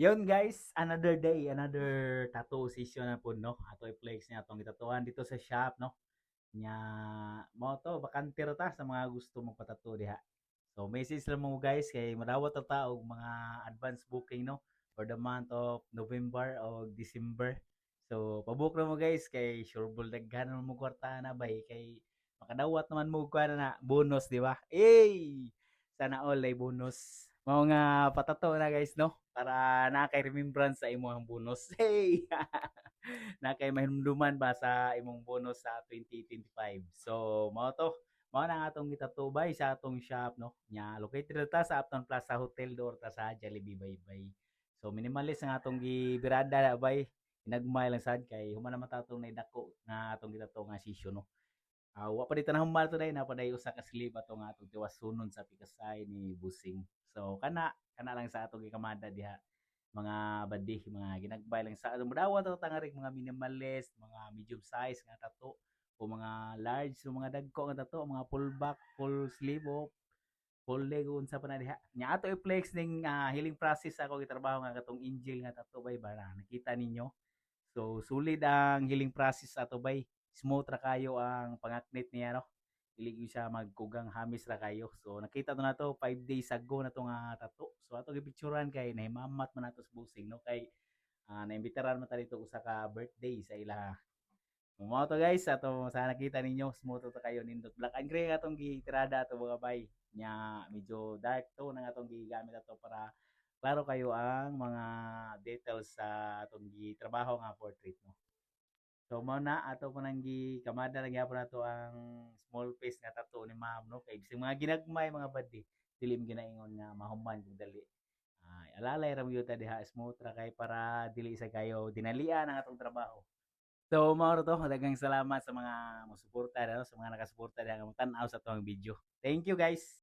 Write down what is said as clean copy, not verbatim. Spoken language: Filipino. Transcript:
Yun guys, another day, another tattoo session na po no. Ato i-flex niya atong gitatuan dito sa shop no. Nya mo to bakante ra ta sa mga gusto magpa-tattoo diha. So message lang mo guys kay madawat ta ta og mga advance booking no for the month of November o December. So pabook na mo guys kay sureball daghan mo kwarta na bay kay makadawat naman mo kuha na bonus di ba? Sana all ay bonus. Mao nga patato na guys no para na kay remembrance sa imong bonus. Hey. Na kay mahinumduman ba sa imong bonus sa 2025. So mao to. Mao na nga atong gitatubay sa atong shop no. Nya located ra ta sa Uptown Plaza Hotel door ta sa Jollibee Baybay. So minimalist nga atong gibirada bay. Inagmay lang sad kay human naman ta atong naidako nga atong gitato nga session no. Wa pa di tanang humal today na paday usa ka slip ato nga atong tiwas sunon sa pikasay ni Busing. So kana lang sa atong gikamada diha mga badi, mga ginagbay lang sa mudawat ato tangarik mga minimalist, mga medium size nga tato o mga large o mga dagko nga tato, mga full back, full sleeve o full leg unsa pa na diha. Nya ato i-flex ning healing process ako gitrabaho nga katong angel nga tato bay bara nakita ninyo. So sulid ang healing process ato bay. Smooth ra kayo ang pangaknit niya no. Dili gyud siya magkugang hamis ra kayo. So nakita to na to 5 days ago na to nga tato. So ato gipicturan kay nahimamat man nato sa busing no kay naimbitaran man ta dito usa ka birthday sa ila. Mao to guys ato sa nakita ninyo smooth to kayo nindot black and gray atong gitirada ato mga bay. Nya medyo dark to nang atong gigamit ato para klaro kayo ang mga details sa atong gitrabaho nga portrait no. So mao na ato pa nang gikamada lang gyapon nato ang small face nga tattoo ni ma'am no kay bisag mga ginagmay mga badi dili mo ginaingon nga mahuman kung dali. Alalay ra mo gyud ta diha smooth ra kay para dili sa kayo dinalian ang atong trabaho. So mao ra to daghang salamat sa mga mosuporta no sa mga nakasuporta diha nga tan-aw sa atong video. Thank you guys.